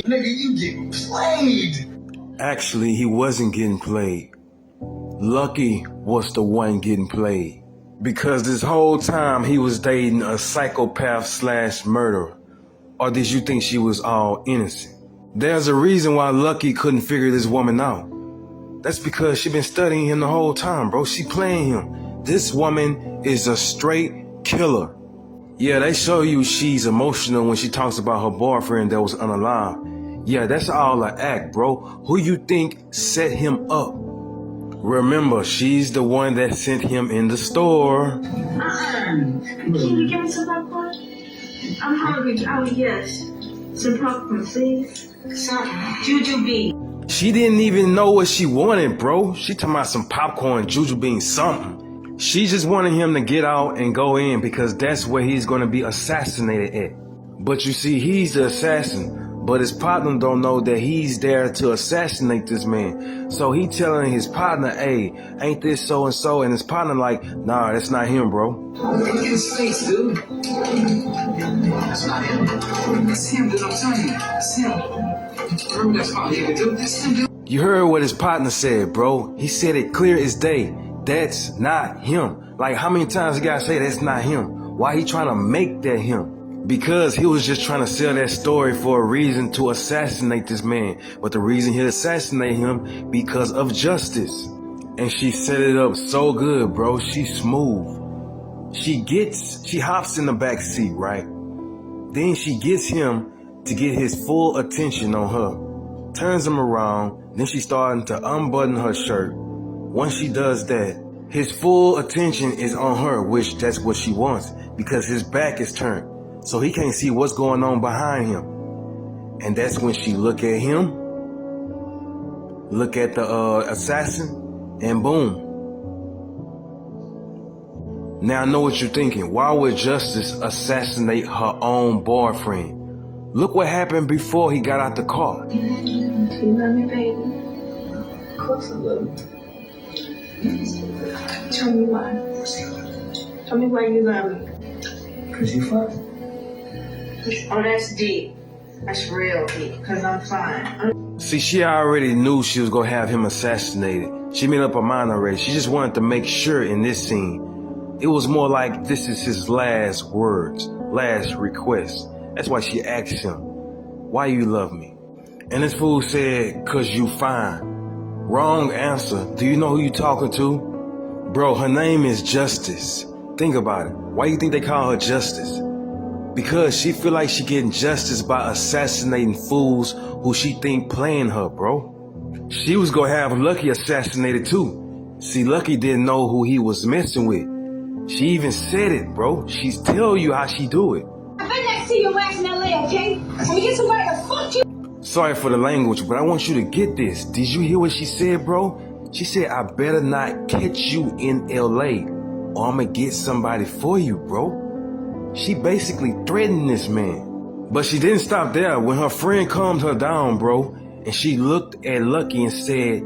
Nigga, you getting played. Actually, he wasn't getting played. Lucky was the one getting played. Because this whole time he was dating a psychopath/murderer. Or did you think she was all innocent? There's a reason why Lucky couldn't figure this woman out. That's because she been studying him the whole time, bro. She playing him. This woman is a straight killer. Yeah, they show you she's emotional when she talks about her boyfriend that was unalive. Yeah, that's all an act, bro. Who you think set him up? Remember, she's the one that sent him in the store. Can you give me some popcorn? I'm hungry. Oh, yes. Some popcorn, please. Some jujube. She didn't even know what she wanted, bro. She talking about some popcorn, jujube, something. She just wanted him to get out and go in because that's where he's going to be assassinated at. But you see, he's the assassin. But his partner don't know that he's there to assassinate this man. So he telling his partner, hey, ain't this so-and-so? And his partner like, nah, that's not him, bro. Look at his face, dude. That's not him. That's him, dude. I'm telling you. That's him. Remember that's my nigga, dude. That's him, dude. You heard what his partner said, bro. He said it clear as day. That's not him. Like, how many times you gotta say that's not him? Why he trying to make that him? Because he was just trying to sell that story for a reason to assassinate this man. But the reason he'd assassinate him, because of justice. And she set it up so good, bro. She's smooth. She hops in the back seat, right? Then she gets him to get his full attention on her. Turns him around. Then she's starting to unbutton her shirt. Once she does that, his full attention is on her, which that's what she wants, because his back is turned. So he can't see what's going on behind him. And that's when she look at him, look at the assassin, and boom. Now I know what you're thinking. Why would Justice assassinate her own boyfriend? Look what happened before he got out the car. Do you love me, baby? Of course I love you. Tell me why. Tell me why you love me. Cause you fine. Oh, that's deep. That's real deep. Cause I'm fine. See, she already knew she was gonna have him assassinated. She made up her mind already. She just wanted to make sure in this scene. It was more like this is his last words, last request. That's why she asked him, why you love me? And this fool said, cause you fine. Wrong answer. Do you know who you talking to? Bro, her name is Justice. Think about it. Why you think they call her Justice? Because she feel like she getting justice by assassinating fools who she think playing her, bro. She was gonna have Lucky assassinated too. See, Lucky didn't know who he was messing with. She even said it, bro. She's tell you how she do it. I bet I see your ass in LA, okay? So we get somebody to fuck you. Sorry for the language, but I want you to get this. Did you hear what she said, bro? She said, I better not catch you in LA or I'm gonna get somebody for you, bro. She basically threatened this man. But she didn't stop there. When her friend calmed her down, bro, and she looked at Lucky and said,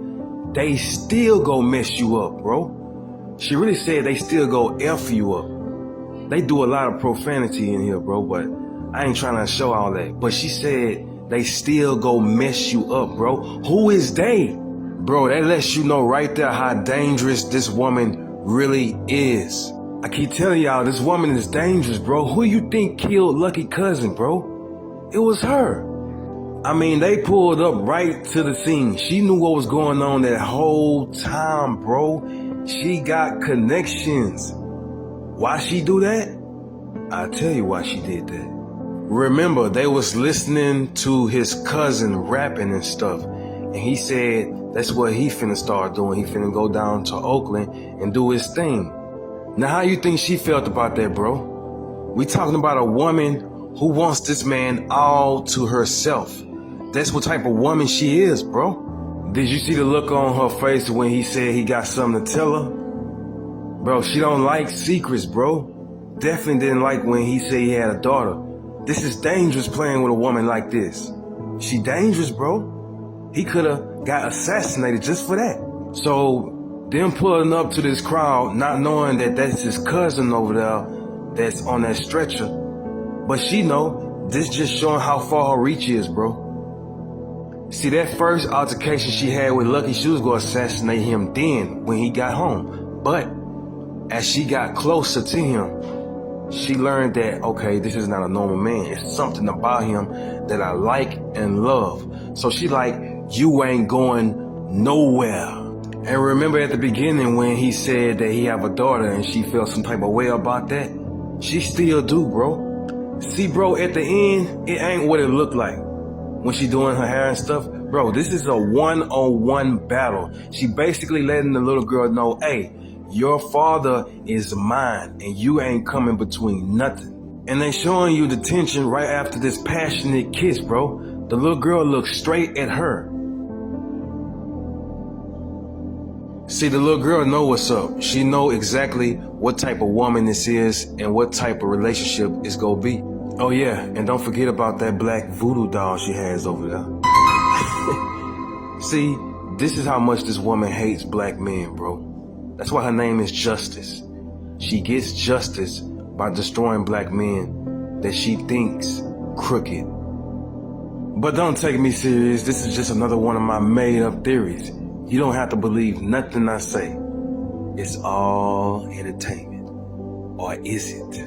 they still go mess you up, bro. She really said they still go F you up. They do a lot of profanity in here, bro, but I ain't trying to show all that. But she said they still go mess you up, bro. Who is they? Bro, that lets you know right there how dangerous this woman really is. I keep telling y'all, this woman is dangerous, bro. Who you think killed Lucky cousin, bro? It was her. I mean, they pulled up right to the scene. She knew what was going on that whole time, bro. She got connections. Why she do that? I'll tell you why she did that. Remember, they was listening to his cousin rapping and stuff. And he said that's what he finna start doing. He finna go down to Oakland and do his thing. Now, how you think she felt about that, bro? We talking about a woman who wants this man all to herself. That's what type of woman she is, bro. Did you see the look on her face when he said he got something to tell her? Bro, she don't like secrets, bro. Definitely didn't like when he said he had a daughter. This is dangerous playing with a woman like this. She dangerous, bro. He could have got assassinated just for that. So, them pulling up to this crowd, not knowing that that's his cousin over there that's on that stretcher. But she know, this just showing how far her reach is, bro. See, that first altercation she had with Lucky, she was going to assassinate him then when he got home. But as she got closer to him, she learned that, okay, this is not a normal man. It's something about him that I like and love. So she like, you ain't going nowhere. And remember at the beginning when he said that he have a daughter and she felt some type of way about that? She still do, bro. See, bro, at the end, it ain't what it looked like. When she doing her hair and stuff, bro, this is a one-on-one battle. She basically letting the little girl know, hey, your father is mine and you ain't coming between nothing. And they showing you the tension right after this passionate kiss, bro. The little girl looks straight at her. See, the little girl know what's up. She know exactly what type of woman this is and what type of relationship it's gonna be. Oh yeah, and don't forget about that black voodoo doll she has over there. See, this is how much this woman hates black men, bro. That's why her name is Justice. She gets justice by destroying black men that she thinks crooked. But don't take me serious. This is just another one of my made up theories. You don't have to believe nothing I say. It's all entertainment. Or is it?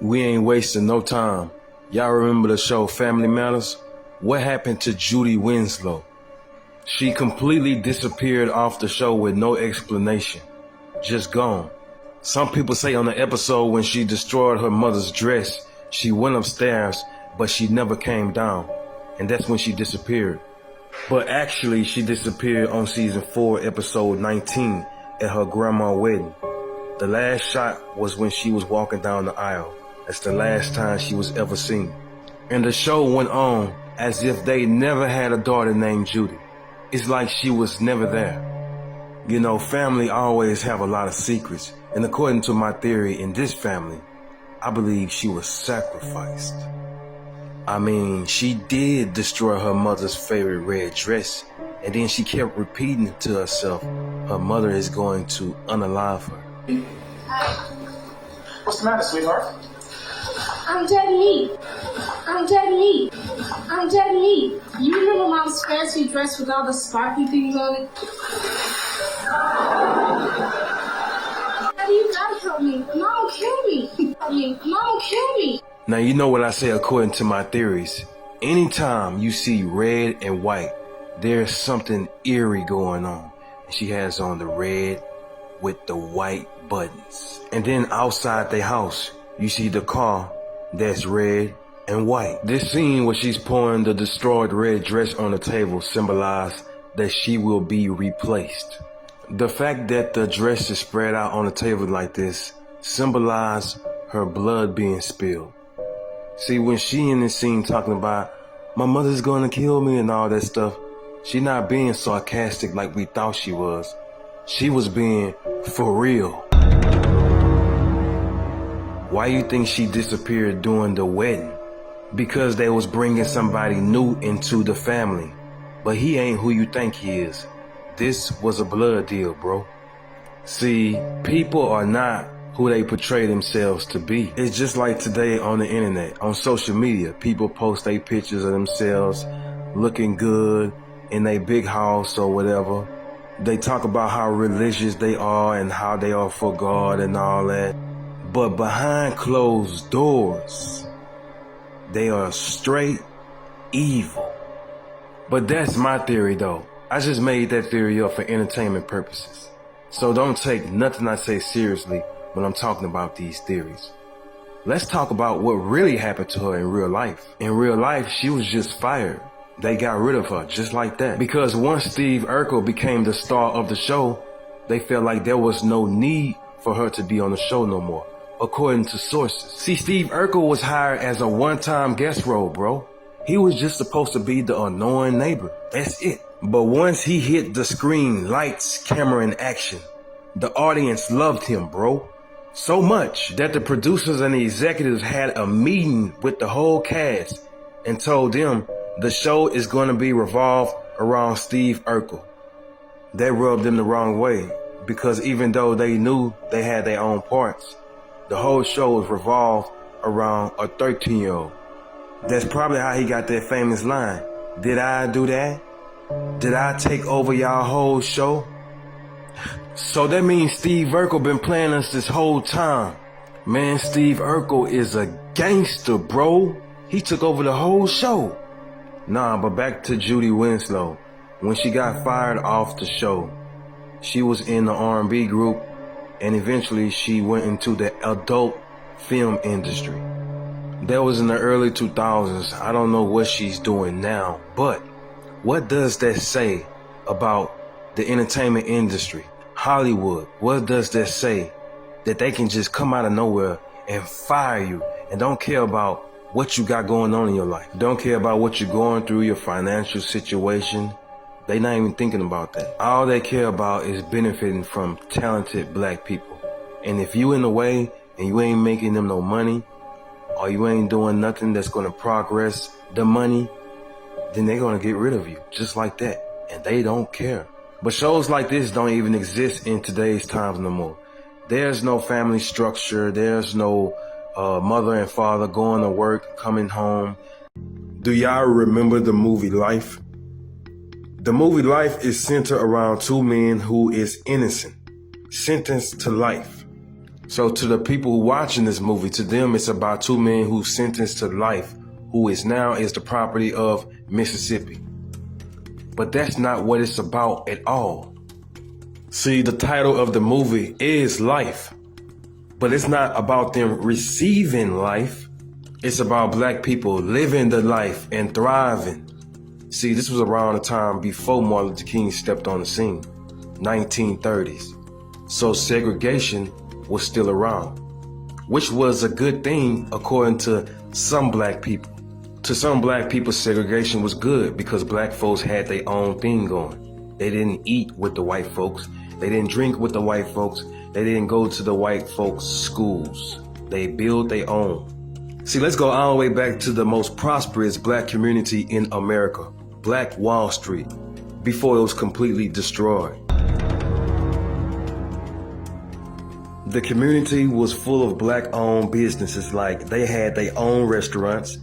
We ain't wasting no time. Y'all remember the show Family Matters? What happened to Judy Winslow? She completely disappeared off the show with no explanation. Just gone. Some people say on the episode when she destroyed her mother's dress, she went upstairs, but she never came down. And that's when she disappeared. But actually, she disappeared on season 4, episode 19, at her grandma's wedding. The last shot was when she was walking down the aisle. That's the last time she was ever seen. And the show went on as if they never had a daughter named Judy. It's like she was never there. You know, family always have a lot of secrets. And according to my theory in this family, I believe she was sacrificed. I mean, she did destroy her mother's favorite red dress. And then she kept repeating to herself, her mother is going to unalive her. What's the matter, sweetheart? I'm dead meat. I'm dead meat. I'm dead meat. You remember Mom's fancy dress with all the sparkly things on it? Daddy, you gotta help me. Mom will kill me. Mom will kill me. Now, you know what I say according to my theories. Anytime you see red and white, there's something eerie going on. And she has on the red with the white buttons. And then outside the house, you see the car that's red and white. This scene where she's pouring the destroyed red dress on the table symbolizes that she will be replaced. The fact that the dress is spread out on the table like this symbolizes her blood being spilled. See, when she in this scene talking about, my mother's gonna kill me and all that stuff, she not being sarcastic like we thought she was. She was being for real. Why you think she disappeared during the wedding? Because they was bringing somebody new into the family. But he ain't who you think he is. This was a blood deal, bro. See, people are not who they portray themselves to be. It's just like today on the internet, on social media, people post their pictures of themselves looking good in their big house or whatever. They talk about how religious they are and how they are for God and all that. But behind closed doors, they are straight evil. But that's my theory though. I just made that theory up for entertainment purposes. So don't take nothing I say seriously when I'm talking about these theories. Let's talk about what really happened to her in real life. In real life, she was just fired. They got rid of her just like that. Because once Steve Urkel became the star of the show, they felt like there was no need for her to be on the show no more, according to sources. See, Steve Urkel was hired as a one-time guest role, bro. He was just supposed to be the annoying neighbor. That's it. But once he hit the screen, lights, camera, and action, the audience loved him, bro. So much that the producers and the executives had a meeting with the whole cast and told them the show is going to be revolved around Steve Urkel. That rubbed them the wrong way because even though they knew they had their own parts, the whole show was revolved around a 13-year-old. That's probably how he got that famous line. Did I do that? Did I take over y'all whole show? So that means Steve Urkel been playing us this whole time. Man, Steve Urkel is a gangster, bro. He took over the whole show. Nah, but back to Judy Winslow. When she got fired off the show, she was in the R&B group, and eventually she went into the adult film industry. That was in the early 2000s. I don't know what she's doing now, but what does that say about the entertainment industry? Hollywood, what does that say? That they can just come out of nowhere and fire you and don't care about what you got going on in your life. Don't care about what you're going through, your financial situation. They not even thinking about that. All they care about is benefiting from talented black people. And if you in the way and you ain't making them no money, or you ain't doing nothing that's gonna progress the money, then they're gonna get rid of you just like that. And they don't care. But shows like this don't even exist in today's times no more. There's no family structure. There's no mother and father going to work, coming home. Do y'all remember the movie Life? The movie Life is centered around two men who is innocent, sentenced to life. So to the people watching this movie, to them it's about two men who sentenced to life, who is the property of Mississippi. But that's not what it's about at all. See, the title of the movie is Life, but it's not about them receiving life. It's about black people living the life and thriving. See, this was around the time before Martin Luther King stepped on the scene, 1930s. So segregation was still around, which was a good thing according to some black people. To some black people, segregation was good because black folks had their own thing going. They didn't eat with the white folks. They didn't drink with the white folks. They didn't go to the white folks' schools. They built their own. See, let's go all the way back to the most prosperous black community in America, Black Wall Street, before it was completely destroyed. The community was full of black-owned businesses, like they had their own restaurants,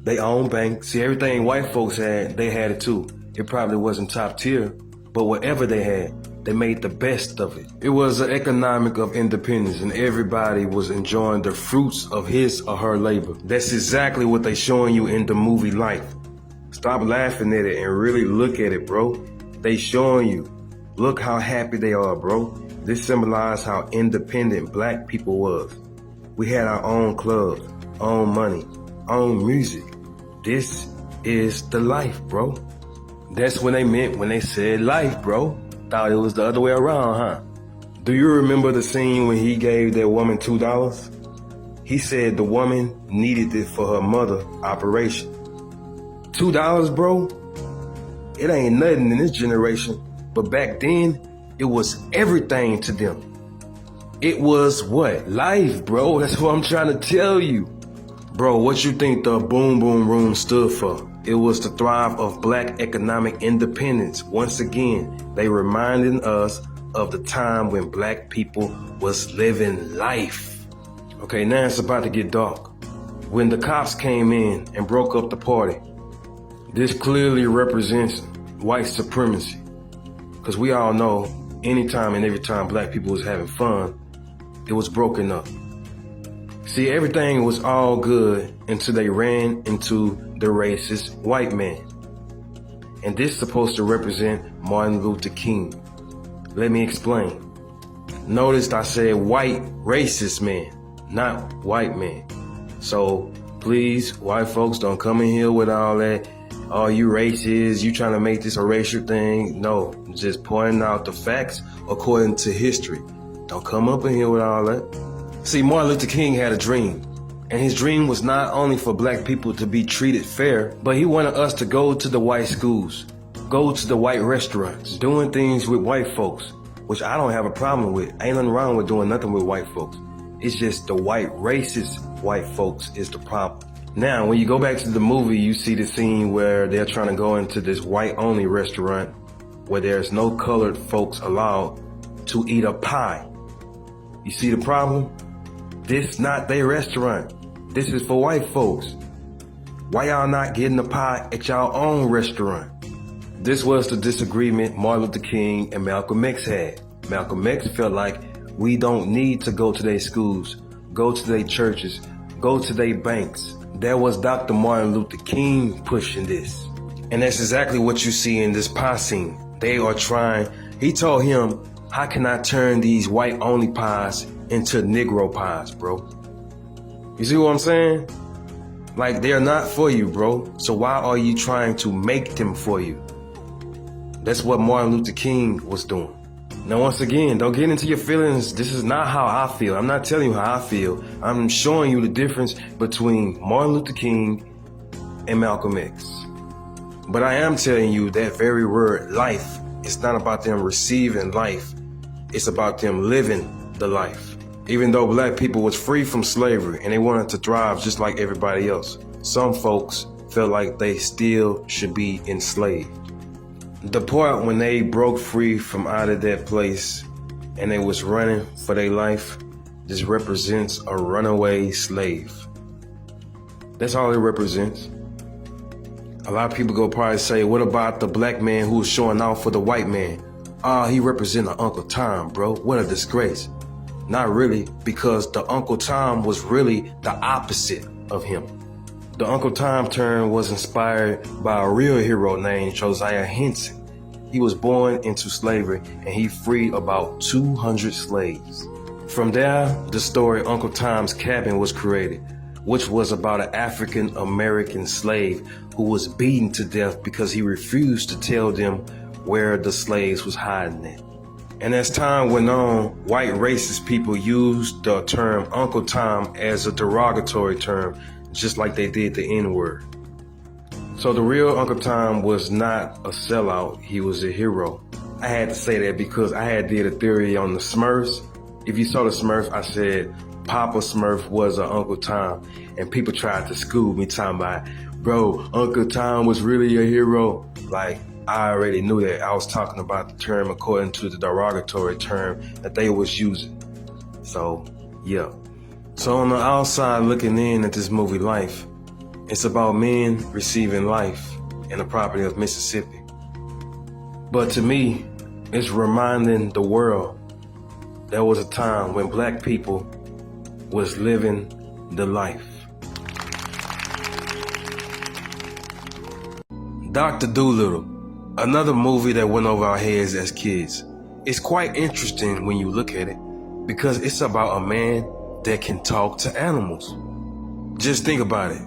their own bank. See, everything white folks had, they had it too. It probably wasn't top tier, but whatever they had, they made the best of it. It was an economic of independence, and everybody was enjoying the fruits of his or her labor. That's exactly what they showing you in the movie Life. Stop laughing at it and really look at it, bro. They showing you. Look how happy they are, bro. This symbolized how independent black people was. We had our own clubs, own money, own music. This is the life, bro. That's what they meant when they said life, bro. Thought it was the other way around, huh? Do you remember the scene when he gave that woman $2? He said the woman needed it for her mother operation. $2, bro? It ain't nothing in this generation. But back then, it was everything to them. It was what? Life, bro. That's what I'm trying to tell you. Bro, what you think the Boom Boom Room stood for? It was the thrive of black economic independence. Once again, they reminding us of the time when black people was living life. Okay, now it's about to get dark. When the cops came in and broke up the party, this clearly represents white supremacy. Because we all know anytime and every time black people was having fun, it was broken up. See, everything was all good until they ran into the racist white man. And this is supposed to represent Martin Luther King. Let me explain. Notice I said white racist man, not white man. So please, white folks, don't come in here with all that, oh, you racist, you trying to make this a racial thing. No, just pointing out the facts according to history. Don't come up in here with all that. See, Martin Luther King had a dream. And his dream was not only for black people to be treated fair, but he wanted us to go to the white schools, go to the white restaurants, doing things with white folks, which I don't have a problem with. Ain't nothing wrong with doing nothing with white folks. It's just the white racist white folks is the problem. Now, when you go back to the movie, you see the scene where they're trying to go into this white-only restaurant where there's no colored folks allowed to eat a pie. You see the problem? This not their restaurant. This is for white folks. Why y'all not getting the pie at y'all own restaurant? This was the disagreement Martin Luther King and Malcolm X had. Malcolm X felt like we don't need to go to their schools, go to their churches, go to their banks. There was Dr. Martin Luther King pushing this. And that's exactly what you see in this pie scene. They are trying, he told him, how can I turn these white-only pies into Negro pies, bro? You see what I'm saying? Like, they're not for you, bro. So why are you trying to make them for you? That's what Martin Luther King was doing. Now, once again, don't get into your feelings. This is not how I feel. I'm not telling you how I feel. I'm showing you the difference between Martin Luther King and Malcolm X. But I am telling you that very word, life, it's not about them receiving life. It's about them living the life. Even though black people was free from slavery and they wanted to thrive just like everybody else, some folks felt like they still should be enslaved. The part when they broke free from out of that place and they was running for their life, this represents a runaway slave. That's all it represents. A lot of people go probably say, what about the black man who was showing out for the white man? He represented Uncle Tom, bro. What a disgrace. Not really, because the Uncle Tom was really the opposite of him. The Uncle Tom turn was inspired by a real hero named Josiah Henson. He was born into slavery and he freed about 200 slaves. From there, the story Uncle Tom's Cabin was created, which was about an African American slave who was beaten to death because he refused to tell them where the slaves was hiding at. And as time went on, white racist people used the term Uncle Tom as a derogatory term, just like they did the N-word. So the real Uncle Tom was not a sellout, he was a hero. I had to say that because I had did a theory on the Smurfs. If you saw the Smurfs, I said Papa Smurf was an Uncle Tom, and people tried to school me talking about, bro, Uncle Tom was really a hero. Like, I already knew that. I was talking about the term according to the derogatory term that they was using. So, yeah. So on the outside looking in at this movie Life, it's about men receiving life in the property of Mississippi. But to me, it's reminding the world there was a time when black people was living the life. Dr. Dolittle, another movie that went over our heads as kids. It's quite interesting when you look at it because it's about a man that can talk to animals. Just think about it.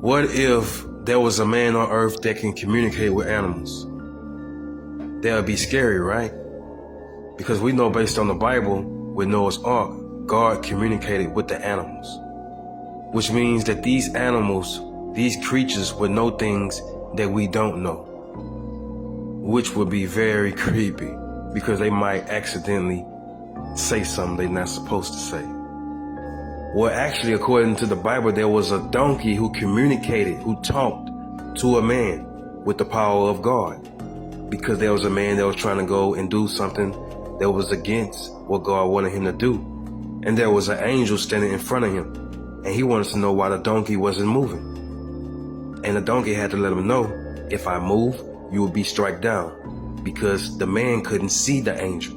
What if there was a man on earth that can communicate with animals? That would be scary, right? Because we know based on the Bible, with Noah's Ark, God communicated with the animals. Which means that these animals, these creatures would know things that we don't know. Which would be very creepy because they might accidentally say something they're not supposed to say. Well, actually, according to the Bible, there was a donkey who communicated, who talked to a man with the power of God. Because there was a man that was trying to go and do something that was against what God wanted him to do. And there was an angel standing in front of him. And he wanted to know why the donkey wasn't moving. And the donkey had to let him know, if I move, you will be struck down. Because the man couldn't see the angel.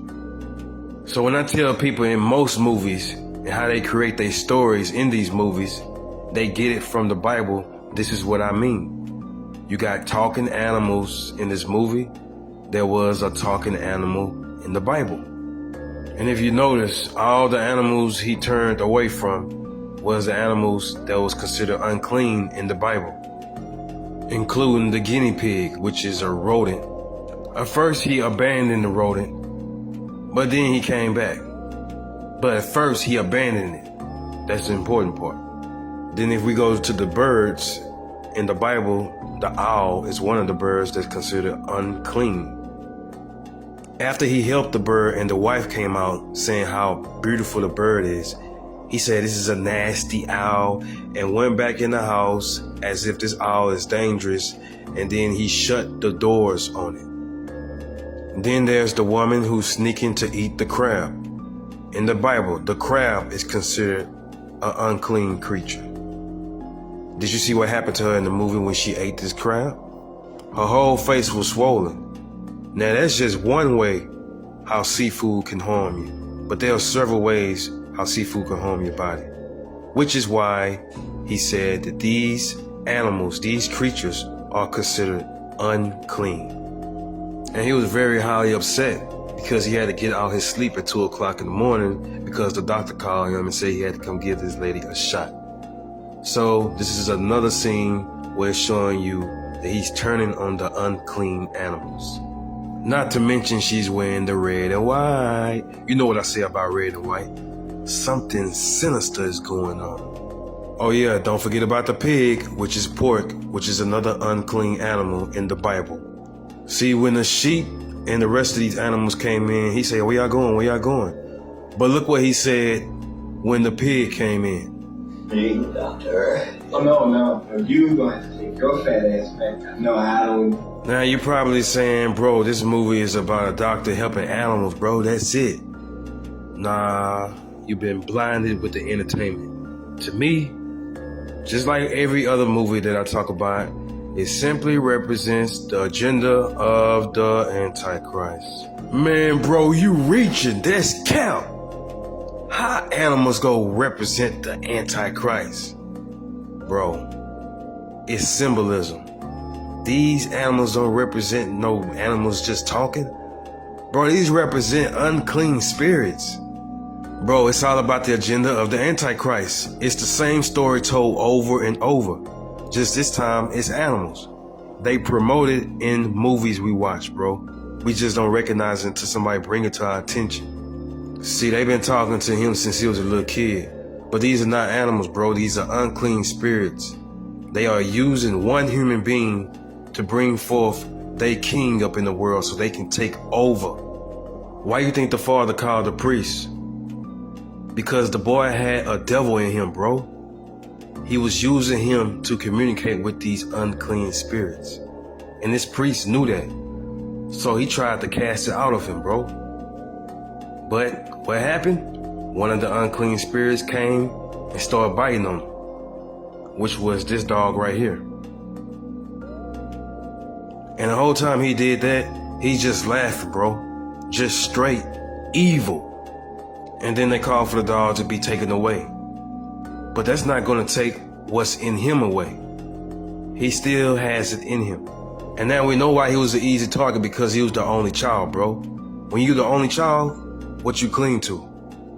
So when I tell people in most movies, and how they create their stories in these movies, they get it from the Bible. This is what I mean. You got talking animals in this movie. There was a talking animal in the Bible. And if you notice, all the animals he turned away from was the animals that was considered unclean in the Bible, including the guinea pig, which is a rodent. At first he abandoned the rodent, but then he came back. But at first, he abandoned it. That's the important part. Then if we go to the birds, in the Bible, the owl is one of the birds that's considered unclean. After he helped the bird and the wife came out saying how beautiful the bird is, he said this is a nasty owl and went back in the house as if this owl is dangerous, and then he shut the doors on it. Then there's the woman who's sneaking to eat the crab. In the Bible, the crab is considered an unclean creature. Did you see what happened to her in the movie when she ate this crab? Her whole face was swollen. Now that's just one way how seafood can harm you. But there are several ways how seafood can harm your body. Which is why he said that these animals, these creatures, are considered unclean. And he was very highly upset because he had to get out his sleep at 2 o'clock in the morning because the doctor called him and said he had to come give this lady a shot. So this is another scene where it's showing you that he's turning on the unclean animals. Not to mention she's wearing the red and white. You know what I say about red and white. Something sinister is going on. Oh yeah, don't forget about the pig, which is pork, which is another unclean animal in the Bible. See, when the sheep and the rest of these animals came in, he said, where y'all going, where y'all going? But look what he said when the pig came in. Hey, doctor. Oh, no. You going to take your fat ass back. No, I don't. Now you're probably saying, bro, this movie is about a doctor helping animals, bro. That's it. Nah, you've been blinded with the entertainment. To me, just like every other movie that I talk about, it simply represents the agenda of the Antichrist. Man, bro, you reaching. That's cap. How animals go represent the Antichrist? Bro, it's symbolism. These animals don't represent no animals just talking. Bro, these represent unclean spirits. Bro, it's all about the agenda of the Antichrist. It's the same story told over and over. Just this time, it's animals. They promote it in movies we watch, bro. We just don't recognize it until somebody bring it to our attention. See, they've been talking to him since he was a little kid. But these are not animals, bro. These are unclean spirits. They are using one human being to bring forth their king up in the world so they can take over. Why you think the father called the priest? Because the boy had a devil in him, bro. He was using him to communicate with these unclean spirits. And this priest knew that. So he tried to cast it out of him, bro. But what happened? One of the unclean spirits came and started biting him, which was this dog right here. And the whole time he did that, he just laughed, bro. Just straight evil. And then they called for the dog to be taken away. But that's not going to take what's in him away. He still has it in him. And now we know why he was an easy target, because he was the only child, bro. When you're the only child, what you cling to?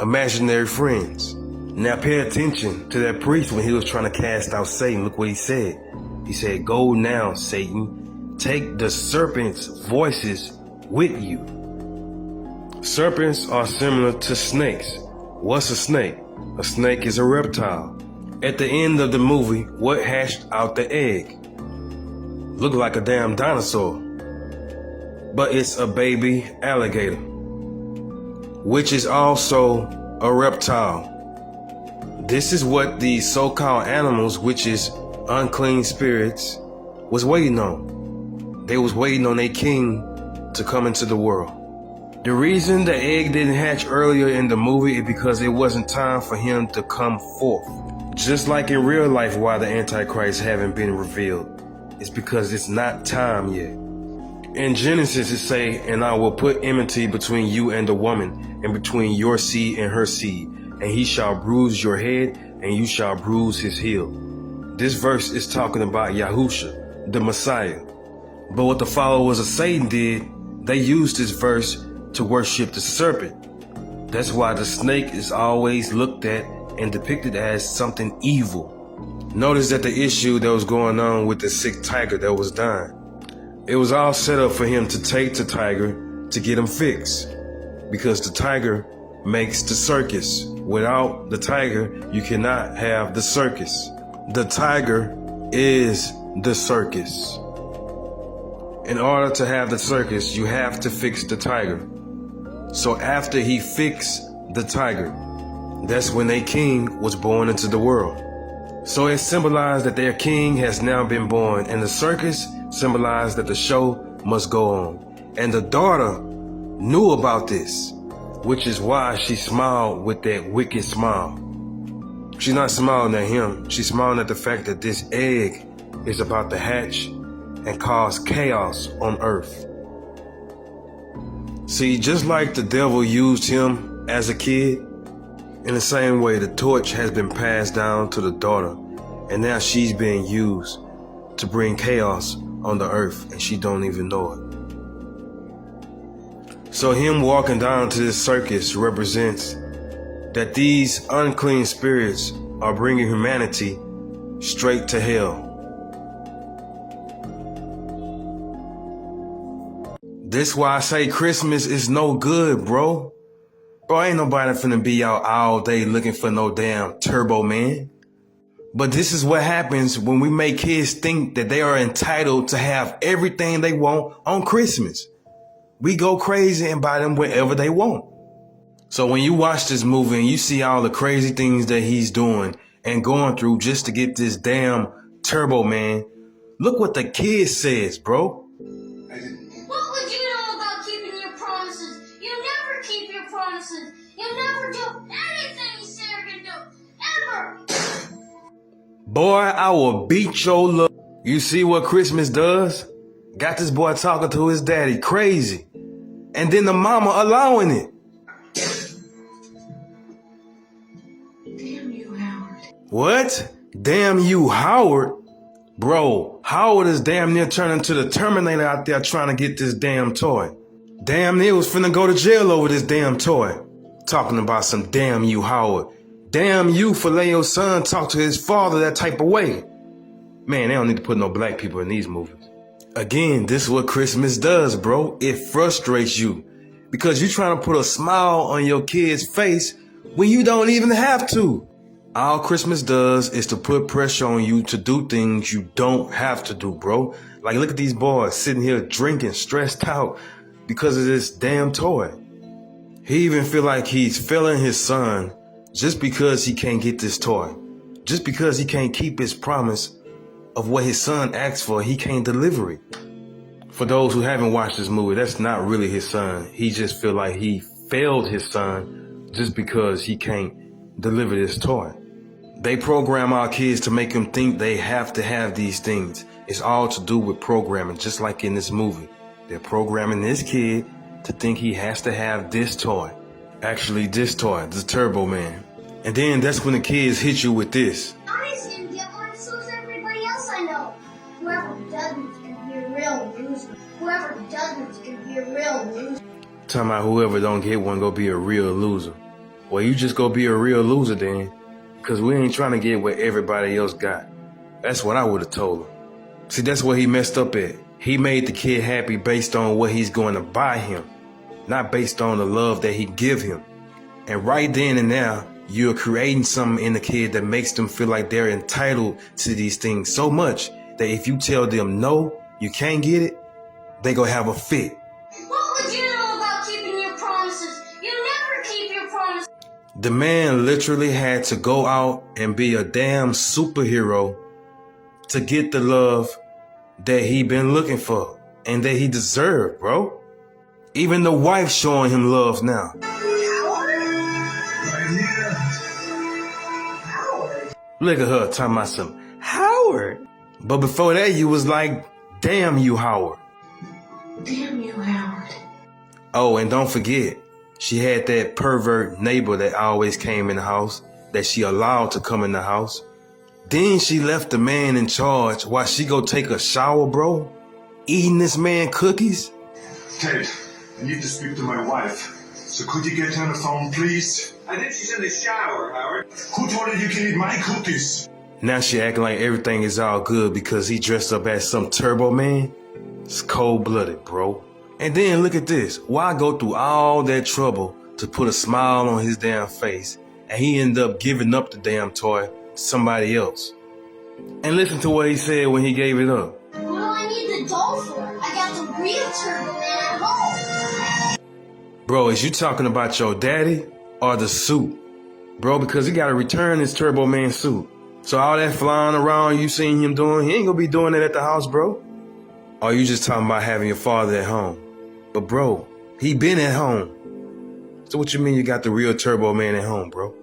Imaginary friends. Now pay attention to that priest when he was trying to cast out Satan. Look what he said. He said, "Go now, Satan. Take the serpent's voices with you." Serpents are similar to snakes. What's a snake? A snake is a reptile. At the end of the movie, what hatched out the egg? Looked like a damn dinosaur. But it's a baby alligator, which is also a reptile. This is what these so-called animals, which is unclean spirits, was waiting on. They was waiting on their king to come into the world. The reason the egg didn't hatch earlier in the movie is because it wasn't time for him to come forth. Just like in real life, why the Antichrist haven't been revealed. It's because it's not time yet. In Genesis it say, "And I will put enmity between you and the woman, and between your seed and her seed, and he shall bruise your head, and you shall bruise his heel." This verse is talking about Yahusha, the Messiah. But what the followers of Satan did, they used this verse to worship the serpent. That's why the snake is always looked at and depicted as something evil. Notice that the issue that was going on with the sick tiger that was dying, it was all set up for him to take the tiger to get him fixed, because the tiger makes the circus. Without the tiger, you cannot have the circus. The tiger is the circus. In order to have the circus, you have to fix the tiger. So after he fixed the tiger, that's when their king was born into the world. So it symbolized that their king has now been born, and the circus symbolized that the show must go on. And the daughter knew about this, which is why she smiled with that wicked smile. She's not smiling at him. She's smiling at the fact that this egg is about to hatch and cause chaos on Earth. See, just like the devil used him as a kid, in the same way the torch has been passed down to the daughter, and now she's being used to bring chaos on the earth, and she don't even know it. So him walking down to this circus represents that these unclean spirits are bringing humanity straight to hell. This why I say Christmas is no good, bro. Bro, ain't nobody finna be out all day looking for no damn Turbo Man. But this is what happens when we make kids think that they are entitled to have everything they want on Christmas. We go crazy and buy them whatever they want. So when you watch this movie and you see all the crazy things that he's doing and going through just to get this damn Turbo Man, look what the kid says, bro. What would you know about keeping your promises? You never keep your promises. You never do anything you say you're gonna do. Ever! Boy, I will beat your love. You see what Christmas does? Got this boy talking to his daddy crazy. And then the mama allowing it. Damn you, Howard. What? Damn you, Howard? Bro, Howard is damn near turning to the Terminator out there trying to get this damn toy. Damn near was finna go to jail over this damn toy. Talking about some damn you, Howard. Damn you for letting your son talk to his father that type of way. Man, they don't need to put no black people in these movies. Again, this is what Christmas does, bro. It frustrates you because you're trying to put a smile on your kid's face when you don't even have to. All Christmas does is to put pressure on you to do things you don't have to do, bro. Like, look at these boys sitting here drinking, stressed out because of this damn toy. He even feel like he's failing his son just because he can't get this toy. Just because he can't keep his promise of what his son asked for, he can't deliver it. For those who haven't watched this movie, that's not really his son. He just feel like he failed his son just because he can't deliver this toy. They program our kids to make them think they have to have these things. It's all to do with programming, just like in this movie. They're programming this kid to think he has to have this toy. Actually, this toy, the Turbo Man. And then that's when the kids hit you with this. I just didn't get one, so does everybody else I know. Whoever doesn't can be a real loser. Whoever doesn't can be a real loser. Talking about whoever don't get one go be a real loser. Well, you just go be a real loser then. Because we ain't trying to get what everybody else got. That's what I would have told him. See, that's where he messed up at. He made the kid happy based on what he's going to buy him, not based on the love that he give him. And right then and now, you're creating something in the kid that makes them feel like they're entitled to these things so much that if you tell them no, you can't get it, they gonna have a fit. What would you know about keeping your promises? You never keep your promises. The man literally had to go out and be a damn superhero to get the love that he been looking for and that he deserved, bro. Even the wife showing him love now. Look at her talking about some Howard. But before that, you was like, damn you, Howard. Damn you, Howard. Oh, and don't forget, she had that pervert neighbor that always came in the house, that she allowed to come in the house. Then she left the man in charge while she go take a shower, bro. Eating this man cookies. Ted, I need to speak to my wife. So could you get her on the phone, please? I think she's in the shower, Howard. Who told her you can eat my cookies? Now she acting like everything is all good because he dressed up as some Turbo Man. It's cold-blooded, bro. And then look at this. Why go through all that trouble to put a smile on his damn face, and he ended up giving up the damn toy to somebody else? And listen to what he said when he gave it up. What do I need the doll for? I got the real Turbo Man at home. Bro, is you talking about your daddy or the suit? Bro, because he got to return his Turbo Man suit. So all that flying around you seen him doing, he ain't gonna be doing it at the house, bro. Or you just talking about having your father at home? But bro, he been at home. So what you mean you got the real Turbo Man at home, bro?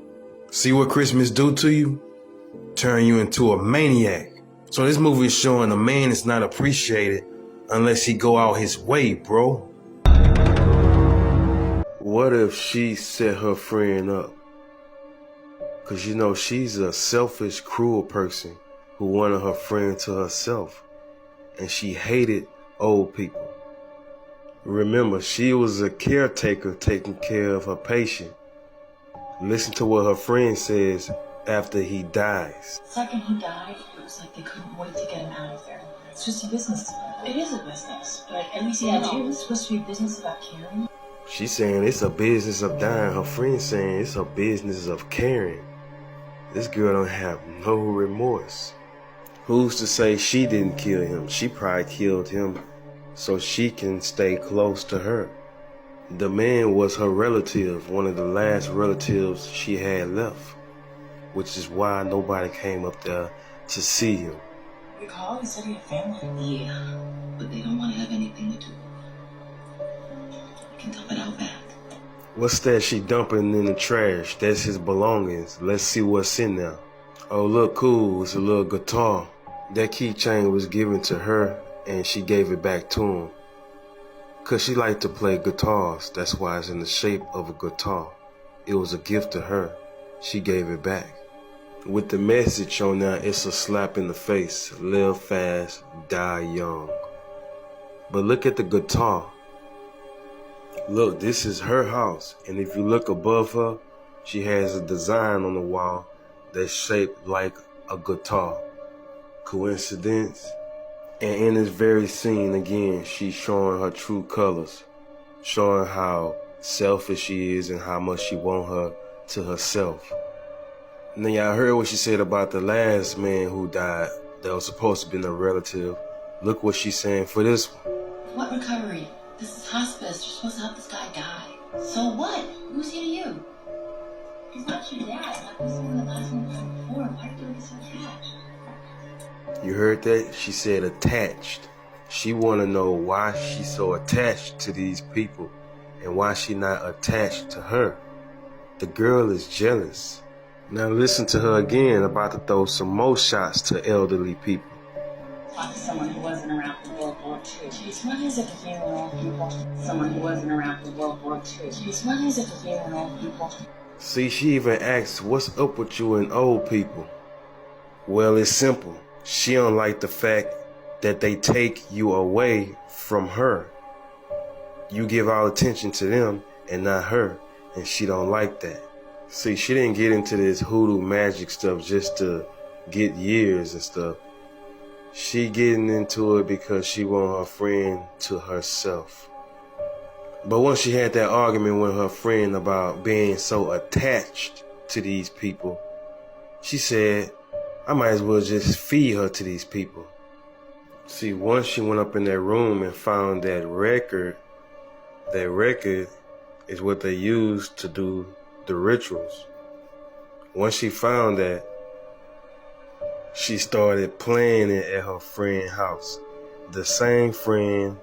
See what Christmas do to you? Turn you into a maniac. So this movie is showing a man is not appreciated unless he go out his way, bro. What if she set her friend up? Cause you know she's a selfish, cruel person who wanted her friend to herself. And she hated old people. Remember, she was a caretaker taking care of her patient. Listen to what her friend says after he dies. The second he died, it was like they couldn't wait to get him out of there. It's just a business. It is a business, but at least it's supposed to be a business about caring. She's saying it's a business of dying. Her friend's saying it's a business of caring. This girl don't have no remorse. Who's to say she didn't kill him? She probably killed him so she can stay close to her. The man was her relative, one of the last relatives she had left, which is why nobody came up there to see him. Recall, he said he had family. Yeah, but they don't want to have anything to do with it. You can dump it out back. What's that she dumping in the trash? That's his belongings. Let's see what's in there. Oh, look, cool. It's a little guitar. That keychain was given to her, and she gave it back to him. Cause she liked to play guitars. That's why it's in the shape of a guitar. It was a gift to her. She gave it back. With the message on there, it's a slap in the face. Live fast, die young. But look at the guitar. Look, this is her house. And if you look above her, she has a design on the wall that's shaped like a guitar. Coincidence? And in this very scene, again, she's showing her true colors, showing how selfish she is and how much she wants her to herself. And then y'all heard what she said about the last man who died that was supposed to be a relative. Look what she's saying for this one. What recovery? This is hospice. You're supposed to help this guy die. So what? Who's he to you? He's not your dad. Like we said in the last one before. Why do you get so attached? You heard that? She said attached. She want to know why she's so attached to these people and why she not attached to her. The girl is jealous. Now listen to her again about to throw some more shots to elderly people. Talk to someone who wasn't around for World War II. Jeez, what is it with you and old people? Someone who wasn't around for World War II. Jeez, what is it with you and old people? See, she even asks, what's up with you and old people? Well, it's simple. She don't like the fact that they take you away from her. You give all attention to them and not her, and she don't like that. See, she didn't get into this hoodoo magic stuff just to get years and stuff. She getting into it because she want her friend to herself. But once she had that argument with her friend about being so attached to these people, she said, I might as well just feed her to these people. See, once she went up in that room and found that record is what they used to do the rituals. Once she found that, she started playing it at her friend's house. The same friend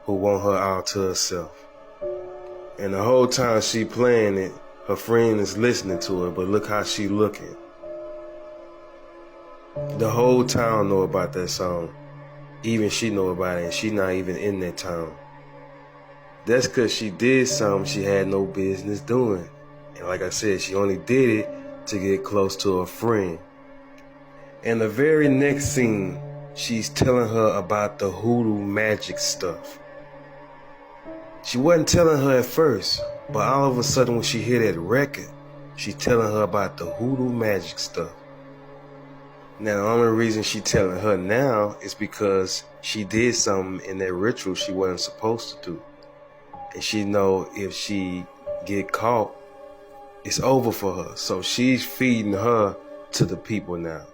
who want her all to herself. And the whole time she playing it, her friend is listening to her, but look how she looking. The whole town know about that song. Even she know about it, and she not even in that town. That's because she did something she had no business doing. And like I said, she only did it to get close to her friend. In the very next scene, she's telling her about the hoodoo magic stuff. She wasn't telling her at first, but all of a sudden when she hear that record, she's telling her about the hoodoo magic stuff. Now, the only reason she telling her now is because she did something in that ritual she wasn't supposed to do. And she know if she get caught, it's over for her. So she's feeding her to the people now.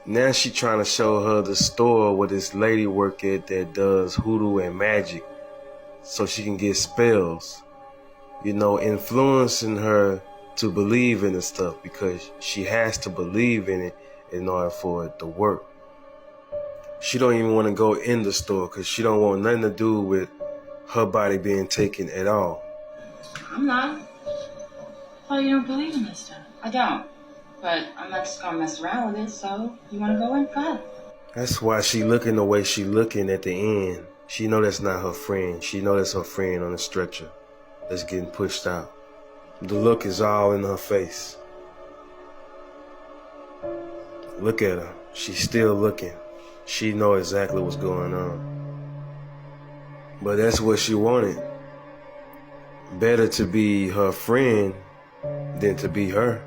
Now she trying to show her the store where this lady work at that does hoodoo and magic so she can get spells. You know, influencing her to believe in the stuff because she has to believe in it in order for it to work. She don't even want to go in the store because she don't want nothing to do with her body being taken at all. I'm not. thought you don't believe in this stuff. I don't. But I'm not just gonna mess around with it, so you wanna go in? Go ahead. That's why she looking the way she looking at the end. She know that's not her friend. She know that's her friend on the stretcher that's getting pushed out. The look is all in her face. Look at her. She's still looking. She know exactly what's going on. But that's what she wanted. Better to be her friend than to be her.